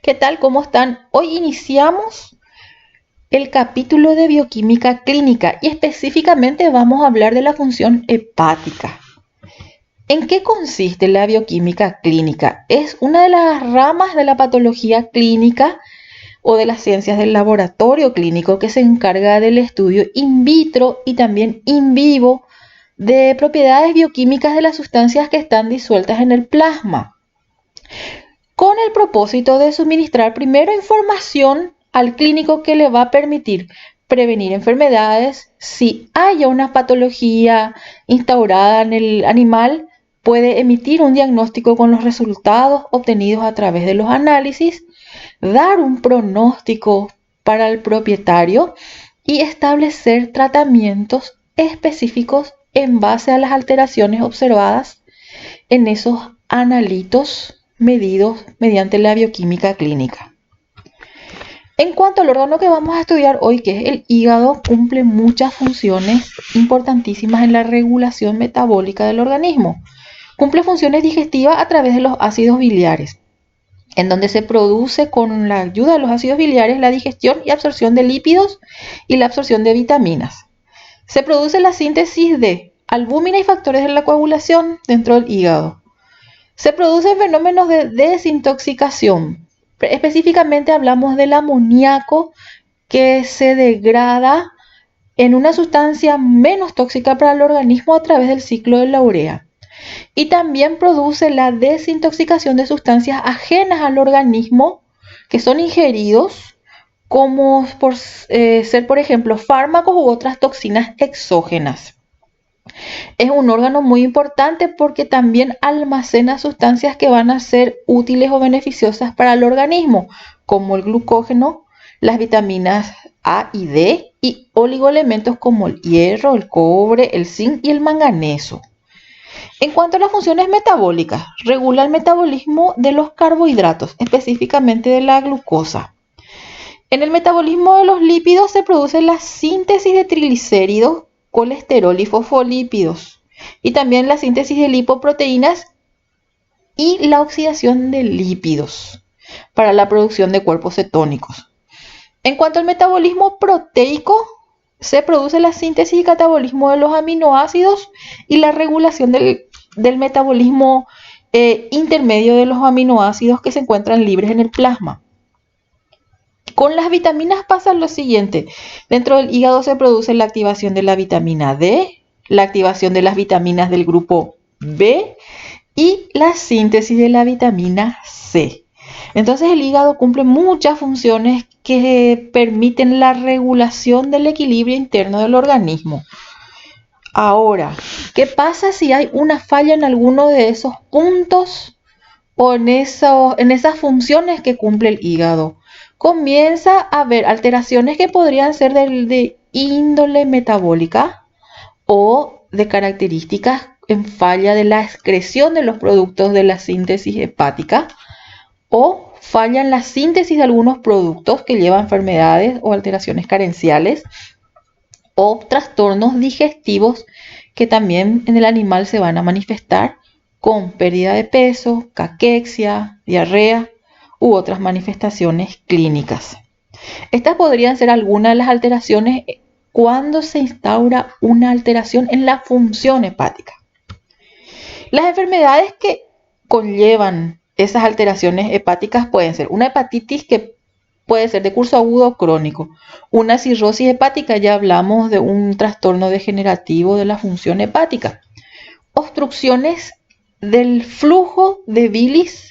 ¿Qué tal? ¿Cómo están? Hoy iniciamos el capítulo de bioquímica clínica y específicamente vamos a hablar de la función hepática. ¿En qué consiste la bioquímica clínica? Es una de las ramas de la patología clínica o de las ciencias del laboratorio clínico que se encarga del estudio in vitro y también in vivo de propiedades bioquímicas de las sustancias que están disueltas en el plasma, con el propósito de suministrar primero información al clínico que le va a permitir prevenir enfermedades. Si haya una patología instaurada en el animal, puede emitir un diagnóstico con los resultados obtenidos a través de los análisis, dar un pronóstico para el propietario y establecer tratamientos específicos en base a las alteraciones observadas en esos analitos medidos mediante la bioquímica clínica. En cuanto al órgano que vamos a estudiar hoy, que es el hígado, cumple muchas funciones importantísimas en la regulación metabólica del organismo. Cumple funciones digestivas a través de los ácidos biliares, en donde se produce con la ayuda de los ácidos biliares la digestión y absorción de lípidos y la absorción de vitaminas. Se produce la síntesis de albúmina y factores de la coagulación dentro del hígado. Se producen fenómenos de desintoxicación. Específicamente hablamos del amoníaco que se degrada en una sustancia menos tóxica para el organismo a través del ciclo de la urea. Y también produce la desintoxicación de sustancias ajenas al organismo que son ingeridos, como por ser, por ejemplo, fármacos u otras toxinas exógenas. Es un órgano muy importante porque también almacena sustancias que van a ser útiles o beneficiosas para el organismo, como el glucógeno, las vitaminas A y D y oligoelementos como el hierro, el cobre, el zinc y el manganeso. En cuanto a las funciones metabólicas, regula el metabolismo de los carbohidratos, específicamente de la glucosa. En el metabolismo de los lípidos se produce la síntesis de triglicéridos, colesterol y fosfolípidos, y también la síntesis de lipoproteínas y la oxidación de lípidos para la producción de cuerpos cetónicos. En cuanto al metabolismo proteico, se produce la síntesis y catabolismo de los aminoácidos y la regulación del metabolismo intermedio de los aminoácidos que se encuentran libres en el plasma. Con las vitaminas pasa lo siguiente. Dentro del hígado se produce la activación de la vitamina D, la activación de las vitaminas del grupo B y la síntesis de la vitamina C. Entonces el hígado cumple muchas funciones que permiten la regulación del equilibrio interno del organismo. Ahora, ¿qué pasa si hay una falla en alguno de esos puntos o en esas funciones que cumple el hígado? Comienza a haber alteraciones que podrían ser de índole metabólica o de características en falla de la excreción de los productos de la síntesis hepática, o falla en la síntesis de algunos productos que llevan enfermedades o alteraciones carenciales, o trastornos digestivos que también en el animal se van a manifestar con pérdida de peso, caquexia, diarrea u otras manifestaciones clínicas. Estas podrían ser algunas de las alteraciones cuando se instaura una alteración en la función hepática. Las enfermedades que conllevan esas alteraciones hepáticas pueden ser una hepatitis que puede ser de curso agudo o crónico, una cirrosis hepática, ya hablamos de un trastorno degenerativo de la función hepática, obstrucciones del flujo de bilis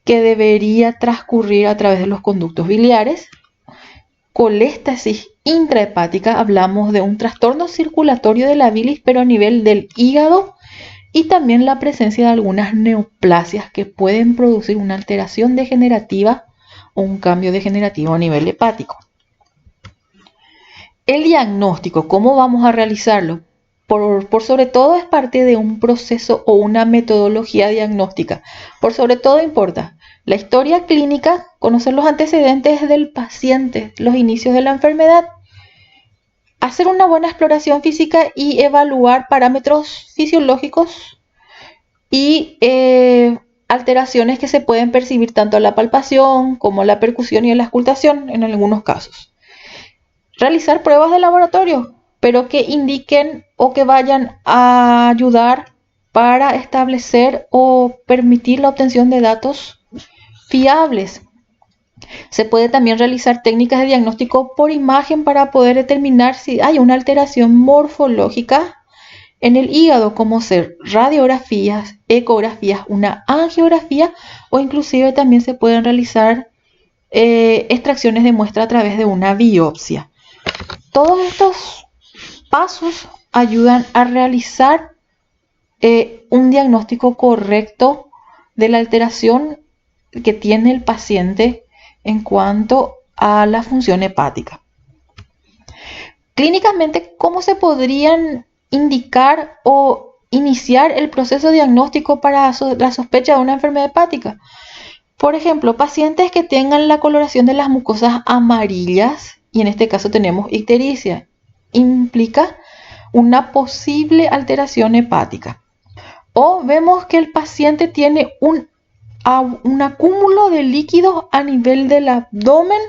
que debería transcurrir a través de los conductos biliares, coléstasis intrahepática, hablamos de un trastorno circulatorio de la bilis pero a nivel del hígado, y también la presencia de algunas neoplasias que pueden producir una alteración degenerativa o un cambio degenerativo a nivel hepático. El diagnóstico, ¿cómo vamos a realizarlo? Por sobre todo es parte de un proceso o una metodología diagnóstica. Por sobre todo importa la historia clínica, conocer los antecedentes del paciente, los inicios de la enfermedad, hacer una buena exploración física y evaluar parámetros fisiológicos y alteraciones que se pueden percibir tanto a la palpación como a la percusión y a la auscultación en algunos casos. Realizar pruebas de laboratorio, pero que indiquen o que vayan a ayudar para establecer o permitir la obtención de datos fiables. Se puede también realizar técnicas de diagnóstico por imagen para poder determinar si hay una alteración morfológica en el hígado, como ser radiografías, ecografías, una angiografía, o inclusive también se pueden realizar extracciones de muestra a través de una biopsia. Todos estos pasos ayudan a realizar un diagnóstico correcto de la alteración que tiene el paciente en cuanto a la función hepática. Clínicamente, ¿cómo se podrían indicar o iniciar el proceso diagnóstico para la sospecha de una enfermedad hepática? Por ejemplo, pacientes que tengan la coloración de las mucosas amarillas, y en este caso tenemos ictericia, implica una posible alteración hepática. O vemos que el paciente tiene un acúmulo de líquidos a nivel del abdomen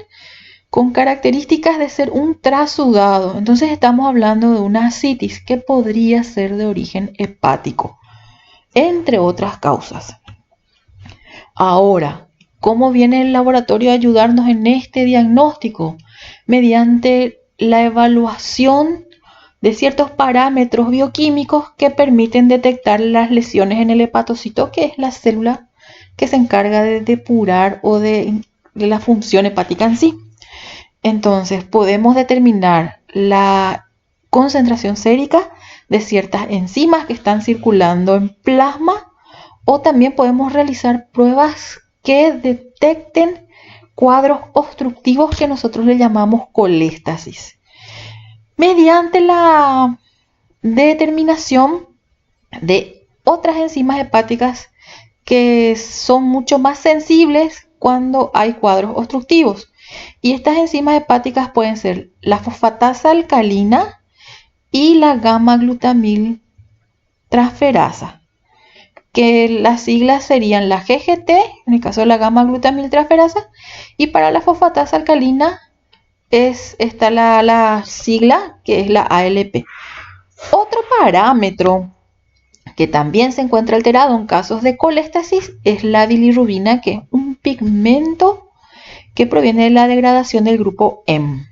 con características de ser un trasudado. Entonces estamos hablando de una ascitis que podría ser de origen hepático, entre otras causas. Ahora, ¿cómo viene el laboratorio a ayudarnos en este diagnóstico? Mediante la evaluación de ciertos parámetros bioquímicos que permiten detectar las lesiones en el hepatocito, que es la célula que se encarga de depurar o de la función hepática en sí. Entonces, podemos determinar la concentración sérica de ciertas enzimas que están circulando en plasma, o también podemos realizar pruebas que detecten cuadros obstructivos que nosotros le llamamos coléstasis. Mediante la determinación de otras enzimas hepáticas que son mucho más sensibles cuando hay cuadros obstructivos. Y estas enzimas hepáticas pueden ser la fosfatasa alcalina y la gamma-glutamil transferasa, que las siglas serían la GGT, en el caso de la gamma-glutamil transferasa, y para la fosfatasa alcalina está la sigla que es la ALP. Otro parámetro que también se encuentra alterado en casos de coléstasis es la bilirrubina, que es un pigmento que proviene de la degradación del grupo M,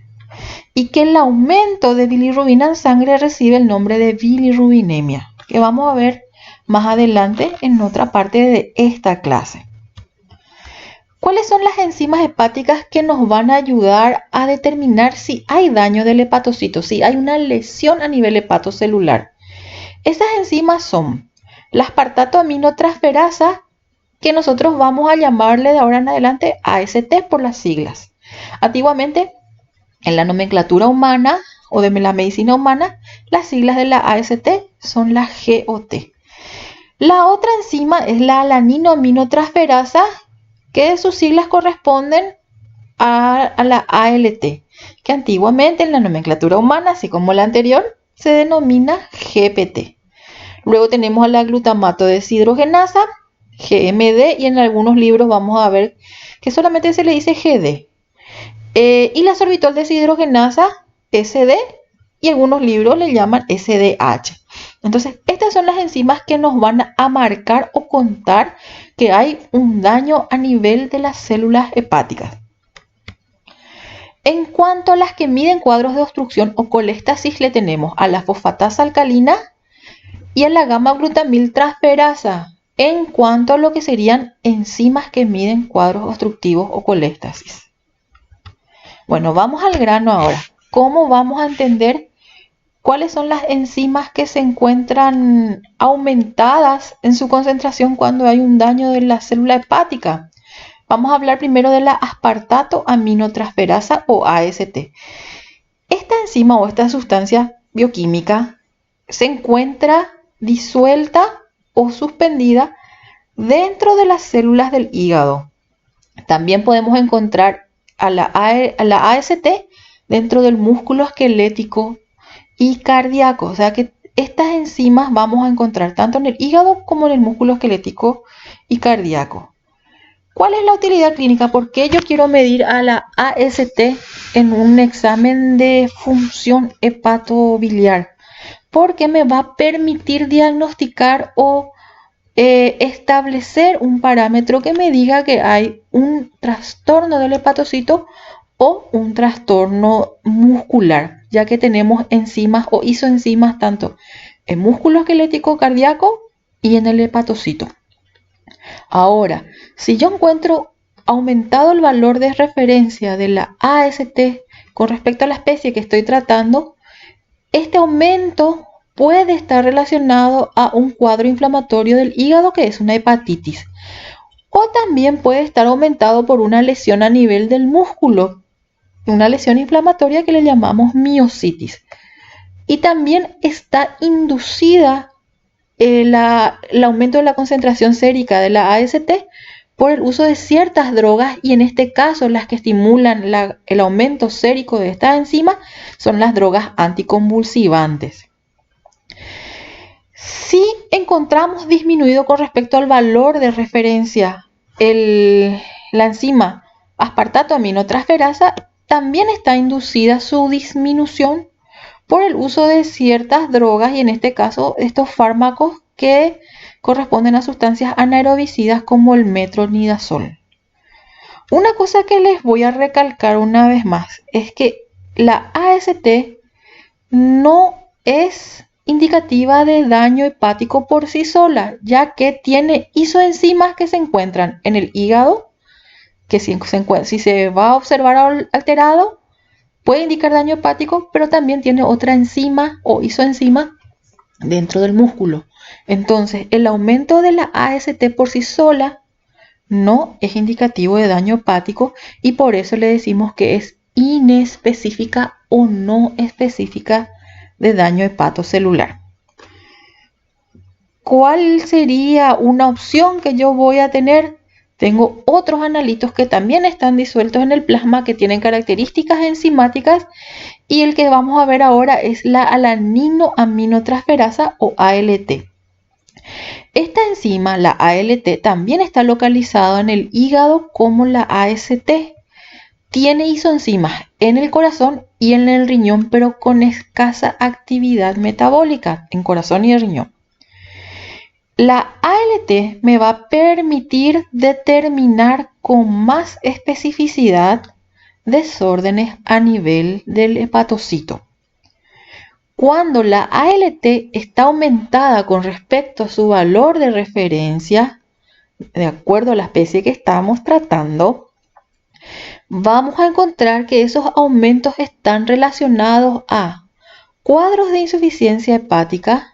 y que el aumento de bilirrubina en sangre recibe el nombre de bilirrubinemia, que vamos a ver más adelante en otra parte de esta clase. ¿Cuáles son las enzimas hepáticas que nos van a ayudar a determinar si hay daño del hepatocito, si hay una lesión a nivel hepatocelular? Esas enzimas son la aspartato aminotransferasa, que nosotros vamos a llamarle de ahora en adelante AST por las siglas. Antiguamente, en la nomenclatura humana o de la medicina humana, las siglas de la AST son la GOT. La otra enzima es la alaninoaminotransferasa, que sus siglas corresponden a la ALT, que antiguamente en la nomenclatura humana, así como la anterior, se denomina GPT. Luego tenemos a la glutamato deshidrogenasa, GMD, y en algunos libros vamos a ver que solamente se le dice GD. Y la sorbitol deshidrogenasa, SD, y algunos libros le llaman SDH. Entonces, estas son las enzimas que nos van a marcar o contar que hay un daño a nivel de las células hepáticas. En cuanto a las que miden cuadros de obstrucción o coléstasis, le tenemos a la fosfatasa alcalina y a la gamma-glutamil transferasa, en cuanto a lo que serían enzimas que miden cuadros obstructivos o coléstasis. Bueno, vamos al grano ahora. ¿Cómo vamos a entender cuáles son las enzimas que se encuentran aumentadas en su concentración cuando hay un daño de la célula hepática? Vamos a hablar primero de la aspartato aminotransferasa o AST. Esta enzima o esta sustancia bioquímica se encuentra disuelta o suspendida dentro de las células del hígado. También podemos encontrar a la AST dentro del músculo esquelético y cardíaco. O sea que estas enzimas vamos a encontrar tanto en el hígado como en el músculo esquelético y cardíaco. ¿Cuál es la utilidad clínica? ¿Por qué yo quiero medir a la AST en un examen de función hepatobiliar? Porque me va a permitir diagnosticar o establecer un parámetro que me diga que hay un trastorno del hepatocito o un trastorno muscular, ya que tenemos enzimas o isoenzimas tanto en músculo esquelético cardíaco y en el hepatocito. Ahora, si yo encuentro aumentado el valor de referencia de la AST con respecto a la especie que estoy tratando, este aumento puede estar relacionado a un cuadro inflamatorio del hígado, que es una hepatitis, o también puede estar aumentado por una lesión a nivel del músculo, una lesión inflamatoria que le llamamos miositis. Y también está inducida el aumento de la concentración sérica de la AST por el uso de ciertas drogas, y en este caso las que estimulan el aumento sérico de esta enzima son las drogas anticonvulsivantes. Si encontramos disminuido con respecto al valor de referencia la enzima aspartato aminotransferasa, también está inducida su disminución por el uso de ciertas drogas, y en este caso estos fármacos que corresponden a sustancias anaerobicidas como el metronidazol. Una cosa que les voy a recalcar una vez más es que la AST no es indicativa de daño hepático por sí sola, ya que tiene isoenzimas que se encuentran en el hígado, que si se va a observar alterado, puede indicar daño hepático, pero también tiene otra enzima o isoenzima dentro del músculo. Entonces, el aumento de la AST por sí sola no es indicativo de daño hepático, y por eso le decimos que es inespecífica o no específica de daño hepatocelular. ¿Cuál sería una opción que yo voy a tener? Tengo otros analitos que también están disueltos en el plasma, que tienen características enzimáticas, y el que vamos a ver ahora es la alaninoaminotransferasa o ALT. Esta enzima, la ALT, también está localizada en el hígado como la AST. Tiene isoenzimas en el corazón y en el riñón, pero con escasa actividad metabólica en corazón y el riñón. La ALT me va a permitir determinar con más especificidad desórdenes a nivel del hepatocito. Cuando la ALT está aumentada con respecto a su valor de referencia, de acuerdo a la especie que estamos tratando, vamos a encontrar que esos aumentos están relacionados a cuadros de insuficiencia hepática,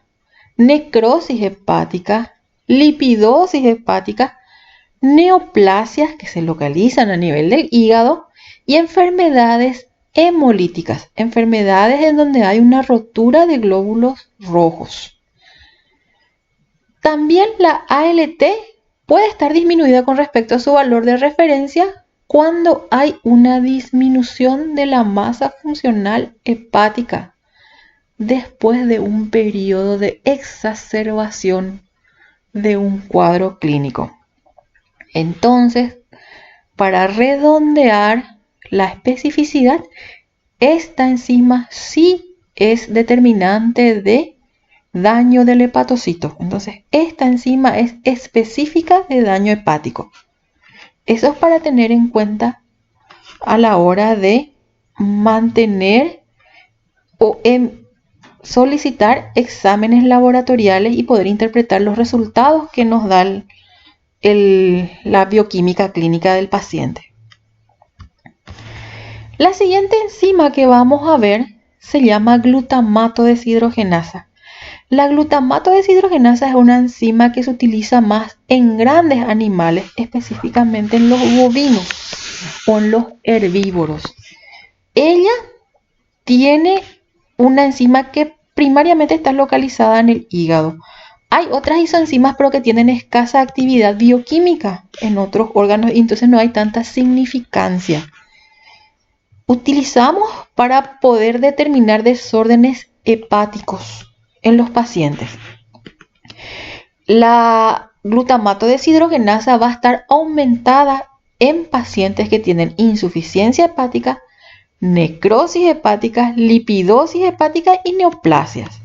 necrosis hepática, lipidosis hepática, neoplasias que se localizan a nivel del hígado y enfermedades hemolíticas, enfermedades en donde hay una rotura de glóbulos rojos. También la ALT puede estar disminuida con respecto a su valor de referencia cuando hay una disminución de la masa funcional hepática después de un periodo de exacerbación de un cuadro clínico. Entonces, para redondear la especificidad, esta enzima sí es determinante de daño del hepatocito. Entonces, esta enzima es específica de daño hepático. Eso es para tener en cuenta a la hora de mantener o solicitar exámenes laboratoriales y poder interpretar los resultados que nos da la bioquímica clínica del paciente. La siguiente enzima que vamos a ver se llama glutamato deshidrogenasa. La glutamato deshidrogenasa es una enzima que se utiliza más en grandes animales, específicamente en los bovinos o en los herbívoros. Ella tiene una enzima que primariamente está localizada en el hígado. Hay otras isoenzimas, pero que tienen escasa actividad bioquímica en otros órganos, y entonces no hay tanta significancia. Utilizamos para poder determinar desórdenes hepáticos en los pacientes. La glutamato deshidrogenasa va a estar aumentada en pacientes que tienen insuficiencia hepática, necrosis hepática, lipidosis hepática y neoplasias.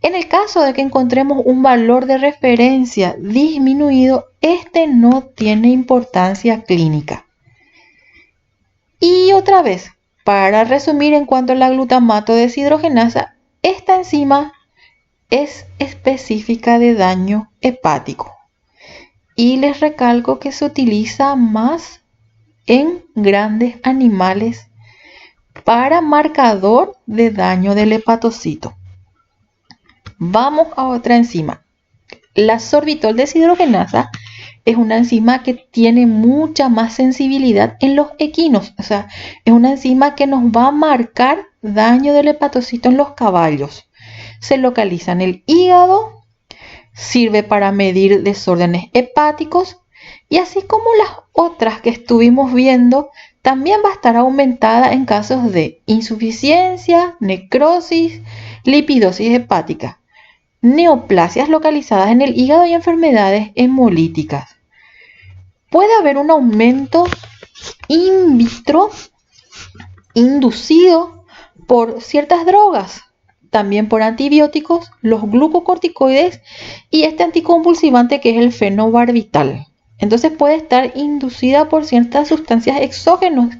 En el caso de que encontremos un valor de referencia disminuido, este no tiene importancia clínica. Y otra vez, para resumir en cuanto a la glutamato deshidrogenasa, esta enzima es específica de daño hepático. Y les recalco que se utiliza más en grandes animales para marcador de daño del hepatocito. Vamos a otra enzima. La sorbitol deshidrogenasa es una enzima que tiene mucha más sensibilidad en los equinos. O sea, es una enzima que nos va a marcar daño del hepatocito en los caballos. Se localiza en el hígado, sirve para medir desórdenes hepáticos y así como las otras que estuvimos viendo, también va a estar aumentada en casos de insuficiencia, necrosis, lipidosis hepática, neoplasias localizadas en el hígado y enfermedades hemolíticas. Puede haber un aumento in vitro inducido por ciertas drogas, también por antibióticos, los glucocorticoides y este anticonvulsivante que es el fenobarbital. Entonces puede estar inducida por ciertas sustancias exógenas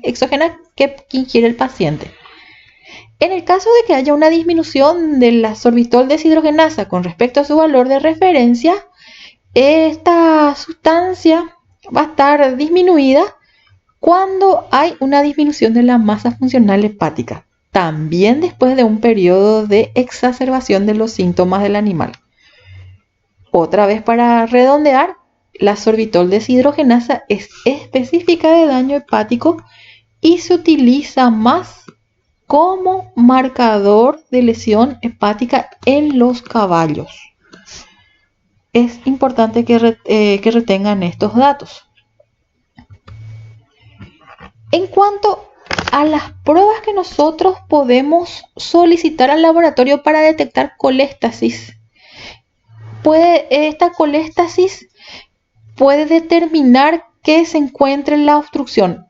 que ingiere el paciente. En el caso de que haya una disminución de la sorbitol deshidrogenasa con respecto a su valor de referencia, esta sustancia va a estar disminuida cuando hay una disminución de la masa funcional hepática, también después de un periodo de exacerbación de los síntomas del animal. Otra vez para redondear, la sorbitol deshidrogenasa es específica de daño hepático y se utiliza más como marcador de lesión hepática en los caballos. Es importante que retengan estos datos. En cuanto a las pruebas que nosotros podemos solicitar al laboratorio para detectar coléstasis, esta coléstasis puede determinar que se encuentre la obstrucción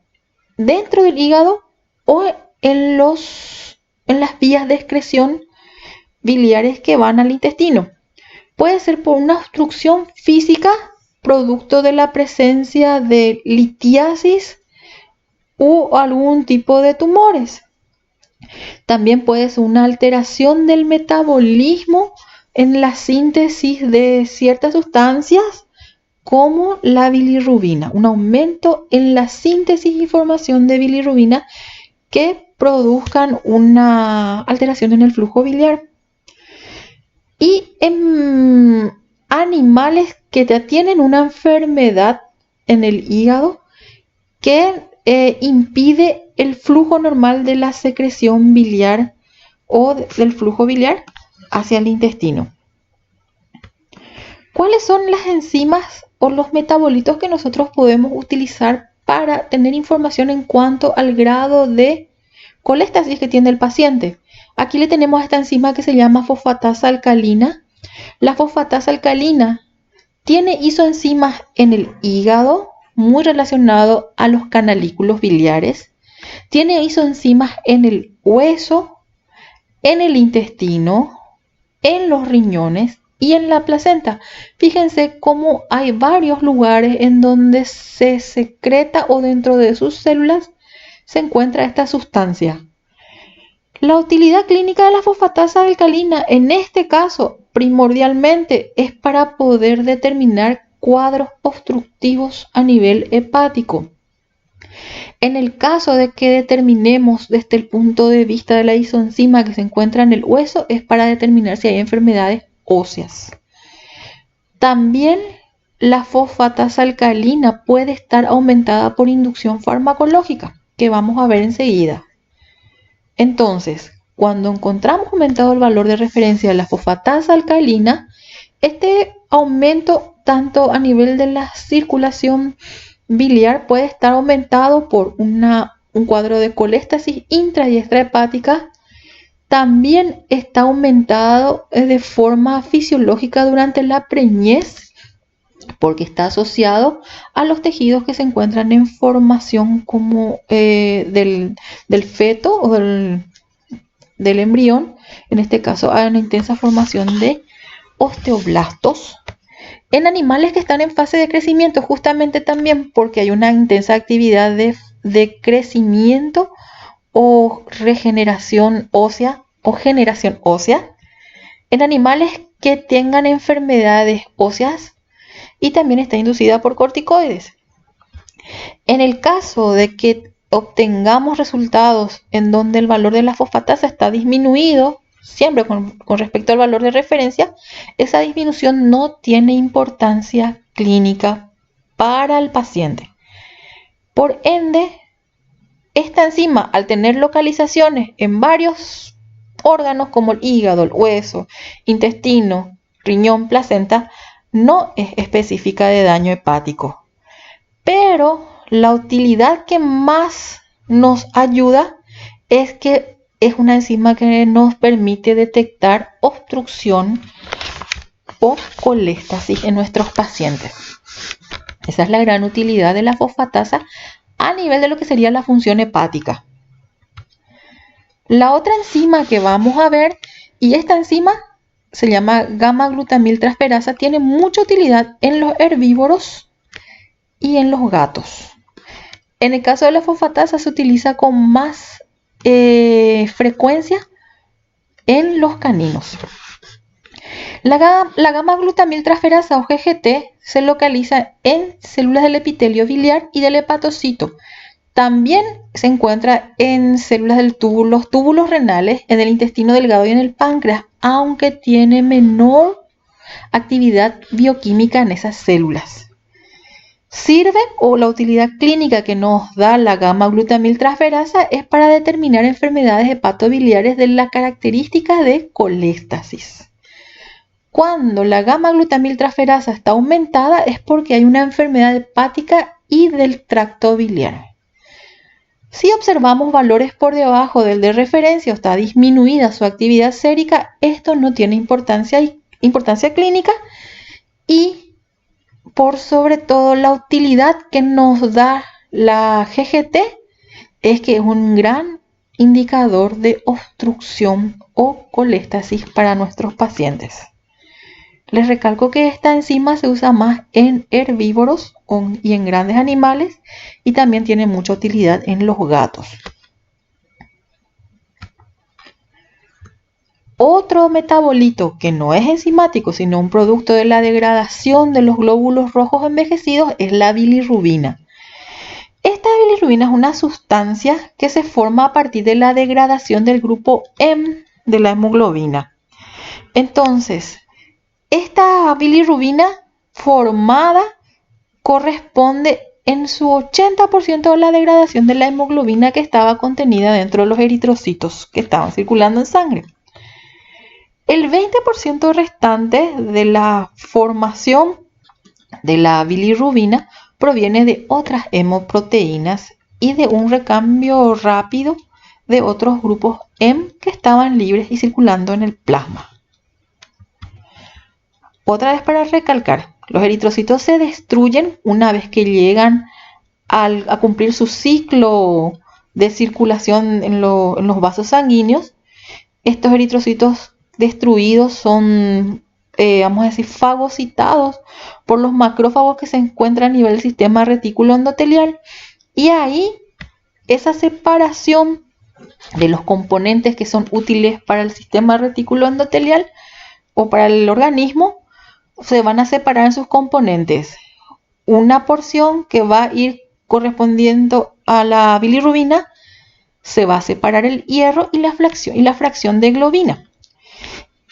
dentro del hígado o en las vías de excreción biliares que van al intestino. Puede ser por una obstrucción física producto de la presencia de litiasis u algún tipo de tumores. También puede ser una alteración del metabolismo en la síntesis de ciertas sustancias como la bilirrubina, un aumento en la síntesis y formación de bilirrubina que produzcan una alteración en el flujo biliar. Y en animales que ya tienen una enfermedad en el hígado que impide el flujo normal de la secreción biliar o del flujo biliar hacia el intestino. ¿Cuáles son las enzimas o los metabolitos que nosotros podemos utilizar para tener información en cuanto al grado de coléstasis que tiene el paciente? Aquí le tenemos esta enzima que se llama fosfatasa alcalina. La fosfatasa alcalina tiene isoenzimas en el hígado, muy relacionado a los canalículos biliares. Tiene isoenzimas en el hueso, en el intestino, en los riñones y en la placenta. Fíjense cómo hay varios lugares en donde se secreta o dentro de sus células se encuentra esta sustancia. La utilidad clínica de la fosfatasa alcalina en este caso primordialmente es para poder determinar cuadros obstructivos a nivel hepático. En el caso de que determinemos desde el punto de vista de la isoenzima que se encuentra en el hueso, es para determinar si hay enfermedades óseas. También la fosfatasa alcalina puede estar aumentada por inducción farmacológica, que vamos a ver enseguida. Entonces, cuando encontramos aumentado el valor de referencia de la fosfatasa alcalina, este aumento tanto a nivel de la circulación biliar puede estar aumentado por un cuadro de coléstasis intra y extrahepática. También está aumentado de forma fisiológica durante la preñez porque está asociado a los tejidos que se encuentran en formación como del feto o del embrión. En este caso hay una intensa formación de osteoblastos en animales que están en fase de crecimiento, justamente también porque hay una intensa actividad de crecimiento o regeneración ósea o generación ósea en animales que tengan enfermedades óseas, y también está inducida por corticoides. En el caso de que obtengamos resultados en donde el valor de la fosfatasa está disminuido, siempre con respecto al valor de referencia, esa disminución no tiene importancia clínica para el paciente. Por ende, esta enzima, al tener localizaciones en varios órganos como el hígado, el hueso, intestino, riñón, placenta, no es específica de daño hepático. Pero la utilidad que más nos ayuda es que es una enzima que nos permite detectar obstrucción o coléstasis en nuestros pacientes. Esa es la gran utilidad de la fosfatasa a nivel de lo que sería la función hepática. La otra enzima que vamos a ver, y esta enzima se llama gamma-glutamiltransferasa, tiene mucha utilidad en los herbívoros y en los gatos. En el caso de la fosfatasa se utiliza con más frecuencia en los caninos. La gamma-glutamiltransferasa o GGT se localiza en células del epitelio biliar y del hepatocito. También se encuentra en células los túbulos renales, en el intestino delgado y en el páncreas, aunque tiene menor actividad bioquímica en esas células. Sirve, o la utilidad clínica que nos da la gamma-glutamiltransferasa es para determinar enfermedades hepatobiliares de las características de coléstasis. Cuando la gamma-glutamiltransferasa está aumentada es porque hay una enfermedad hepática y del tracto biliar. Si observamos valores por debajo del de referencia o está disminuida su actividad sérica, esto no tiene importancia clínica, y por sobre todo la utilidad que nos da la GGT es que es un gran indicador de obstrucción o coléstasis para nuestros pacientes. Les recalco que esta enzima se usa más en herbívoros y en grandes animales, y también tiene mucha utilidad en los gatos. Otro metabolito que no es enzimático, sino un producto de la degradación de los glóbulos rojos envejecidos, es la bilirrubina. Esta bilirrubina es una sustancia que se forma a partir de la degradación del grupo M de la hemoglobina. Entonces, esta bilirrubina formada corresponde en su 80% a la degradación de la hemoglobina que estaba contenida dentro de los eritrocitos que estaban circulando en sangre. El 20% restante de la formación de la bilirrubina proviene de otras hemoproteínas y de un recambio rápido de otros grupos M que estaban libres y circulando en el plasma. Otra vez para recalcar, los eritrocitos se destruyen una vez que llegan a cumplir su ciclo de circulación en los vasos sanguíneos. Estos eritrocitos destruidos son, vamos a decir, fagocitados por los macrófagos que se encuentran a nivel del sistema retículo endotelial, y ahí esa separación de los componentes que son útiles para el sistema retículo endotelial o para el organismo se van a separar en sus componentes. Una porción que va a ir correspondiendo a la bilirrubina, se va a separar el hierro y la fracción de globina.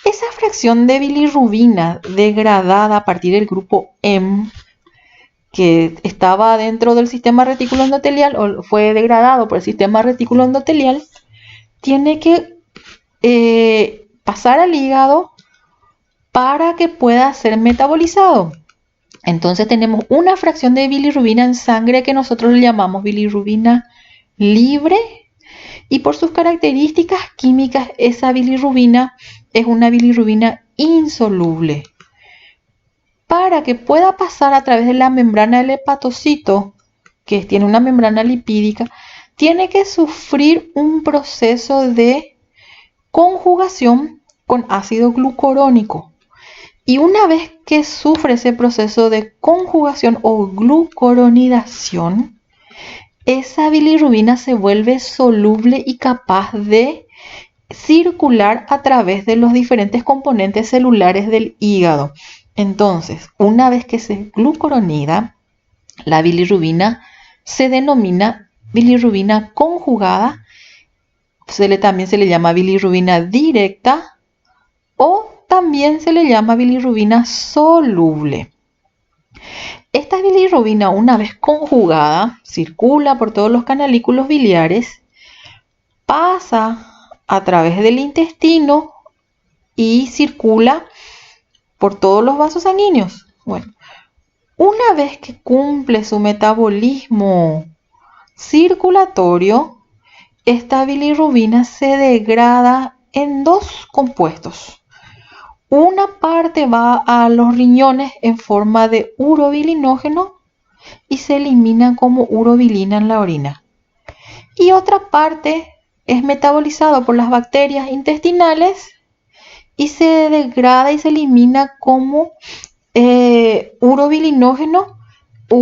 Esa fracción de bilirrubina degradada a partir del grupo M, que estaba dentro del sistema retículo endotelial o fue degradado por el sistema retículo endotelial, tiene que pasar al hígado para que pueda ser metabolizado. Entonces tenemos una fracción de bilirrubina en sangre que nosotros le llamamos bilirrubina libre, y por sus características químicas esa bilirrubina es una bilirrubina insoluble. para que pueda pasar a través de la membrana del hepatocito, que tiene una membrana lipídica, tiene que sufrir un proceso de conjugación con ácido glucurónico. Y una vez que sufre ese proceso de conjugación o glucuronidación, esa bilirrubina se vuelve soluble y capaz de circular a través de los diferentes componentes celulares del hígado. Entonces, una vez que se glucuronida, la bilirrubina se denomina bilirrubina conjugada, también se le llama bilirrubina directa o también se le llama bilirrubina soluble. Esta bilirrubina, una vez conjugada, circula por todos los canalículos biliares, pasa a través del intestino y circula por todos los vasos sanguíneos. Bueno, una vez que cumple su metabolismo circulatorio, esta bilirrubina se degrada en dos compuestos. Una parte va a los riñones en forma de urobilinógeno y se elimina como urobilina en la orina. Y otra parte es metabolizado por las bacterias intestinales y se degrada y se elimina como urobilinógeno o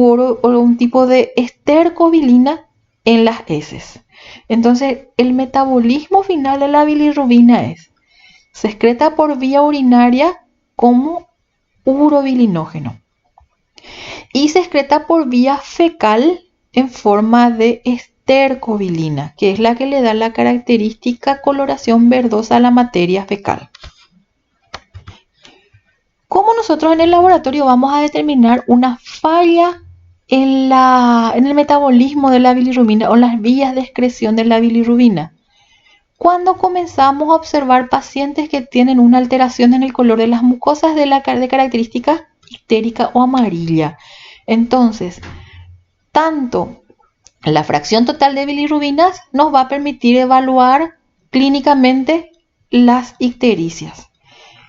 un tipo de estercobilina en las heces. Entonces, el metabolismo final de la bilirrubina se excreta por vía urinaria como urobilinógeno y se excreta por vía fecal en forma de estercobilina, que es la que le da la característica coloración verdosa a la materia fecal. ¿Cómo nosotros en el laboratorio vamos a determinar una falla en el metabolismo de la bilirrubina o las vías de excreción de la bilirrubina? Cuando comenzamos a observar pacientes que tienen una alteración en el color de las mucosas de característica ictérica o amarilla. Entonces, tanto la fracción total de bilirrubinas nos va a permitir evaluar clínicamente las ictericias.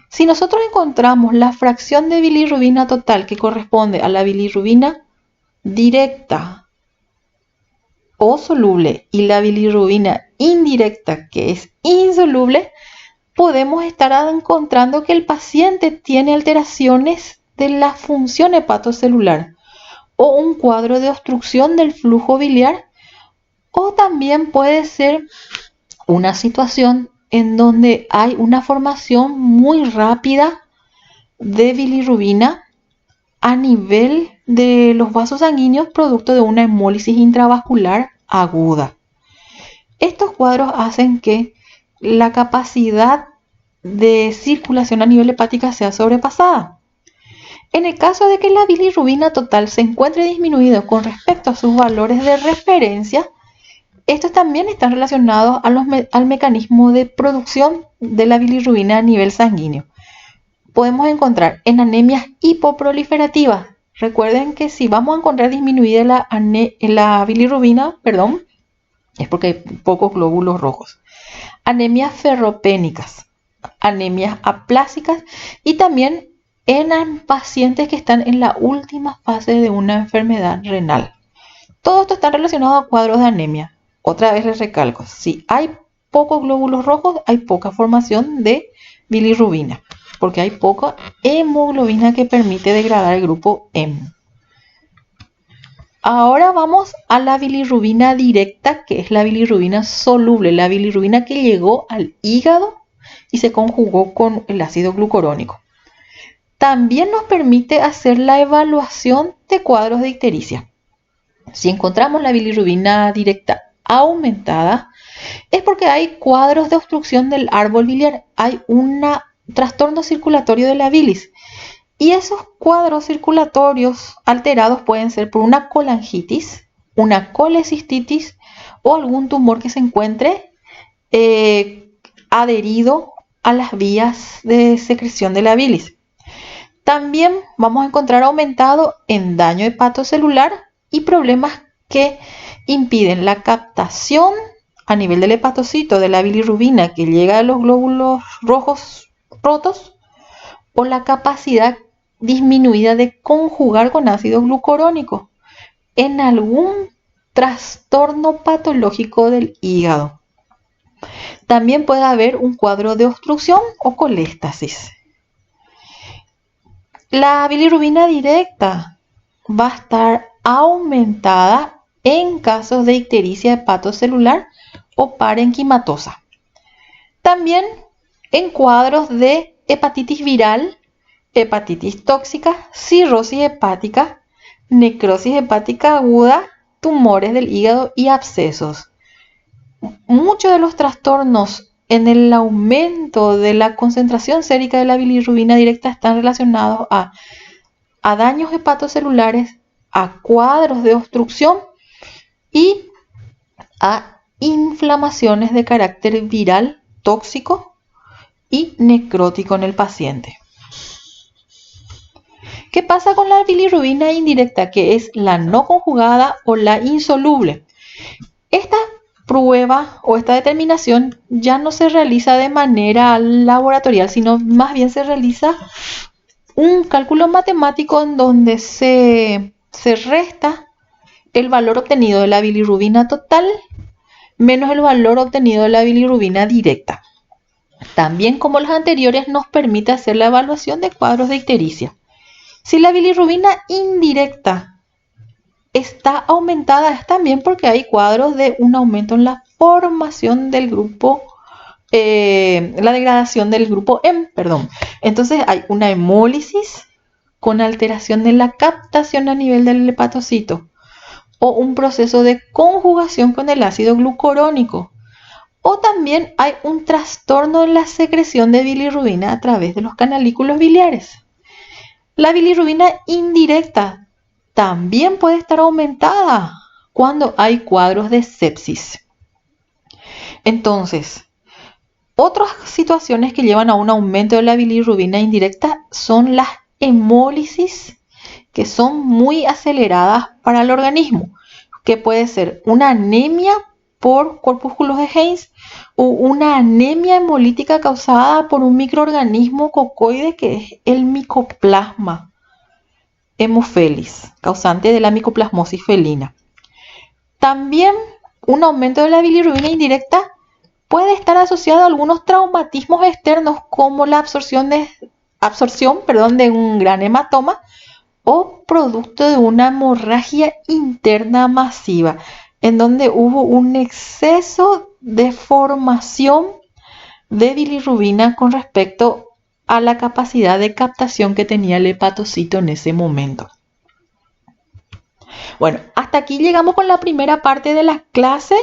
Si nosotros encontramos la fracción de bilirrubina total que corresponde a la bilirrubina directa o soluble y la bilirrubina indirecta que es insoluble, podemos estar encontrando que el paciente tiene alteraciones de la función hepatocelular o un cuadro de obstrucción del flujo biliar, o también puede ser una situación en donde hay una formación muy rápida de bilirrubina a nivel de los vasos sanguíneos producto de una hemólisis intravascular aguda. Estos cuadros hacen que la capacidad de circulación a nivel hepática sea sobrepasada. En el caso de que la bilirrubina total se encuentre disminuida con respecto a sus valores de referencia, estos también están relacionados al mecanismo de producción de la bilirrubina a nivel sanguíneo. Podemos encontrar en anemias hipoproliferativas. Recuerden que si vamos a encontrar disminuida la bilirrubina, es porque hay pocos glóbulos rojos. Anemias ferropénicas, anemias aplásicas y también en pacientes que están en la última fase de una enfermedad renal. Todo esto está relacionado a cuadros de anemia. Otra vez les recalco, si hay pocos glóbulos rojos, hay poca formación de bilirrubina, porque hay poca hemoglobina que permite degradar el grupo hemo. Ahora vamos a la bilirrubina directa, que es la bilirrubina soluble, la bilirrubina que llegó al hígado y se conjugó con el ácido glucurónico. También nos permite hacer la evaluación de cuadros de ictericia. Si encontramos la bilirrubina directa aumentada, es porque hay cuadros de obstrucción del árbol biliar, hay un trastorno circulatorio de la bilis. Y esos cuadros circulatorios alterados pueden ser por una colangitis, una colecistitis o algún tumor que se encuentre adherido a las vías de secreción de la bilis. También vamos a encontrar aumentado en daño hepatocelular y problemas que impiden la captación a nivel del hepatocito de la bilirrubina que llega a los glóbulos rojos rotos o la capacidad disminuida de conjugar con ácido glucurónico en algún trastorno patológico del hígado. También puede haber un cuadro de obstrucción o coléstasis. La bilirrubina directa va a estar aumentada en casos de ictericia hepatocelular o parenquimatosa. También en cuadros de hepatitis viral, hepatitis tóxica, cirrosis hepática, necrosis hepática aguda, tumores del hígado y abscesos. Muchos de los trastornos en el aumento de la concentración sérica de la bilirrubina directa están relacionados a daños hepatocelulares, a cuadros de obstrucción y a inflamaciones de carácter viral, tóxico y necrótico en el paciente. ¿Qué pasa con la bilirrubina indirecta, que es la no conjugada o la insoluble? Esta prueba o esta determinación ya no se realiza de manera laboratorial, sino más bien se realiza un cálculo matemático en donde se resta el valor obtenido de la bilirrubina total menos el valor obtenido de la bilirrubina directa. También, como los anteriores, nos permite hacer la evaluación de cuadros de ictericia. Si la bilirrubina indirecta está aumentada, es también porque hay cuadros de un aumento en la formación del grupo, la degradación del grupo M, Entonces hay una hemólisis con alteración de la captación a nivel del hepatocito, o un proceso de conjugación con el ácido glucurónico, o también hay un trastorno en la secreción de bilirrubina a través de los canalículos biliares. La bilirrubina indirecta también puede estar aumentada cuando hay cuadros de sepsis. Entonces, otras situaciones que llevan a un aumento de la bilirrubina indirecta son las hemólisis, que son muy aceleradas para el organismo, que puede ser una anemia por corpúsculos de Heinz o una anemia hemolítica causada por un microorganismo cocoide que es el Mycoplasma haemophilus, causante de la micoplasmosis felina. También un aumento de la bilirrubina indirecta puede estar asociado a algunos traumatismos externos, como la absorción de un gran hematoma o producto de una hemorragia interna masiva, en donde hubo un exceso de formación de bilirrubina con respecto a la capacidad de captación que tenía el hepatocito en ese momento. Bueno, hasta aquí llegamos con la primera parte de la clase.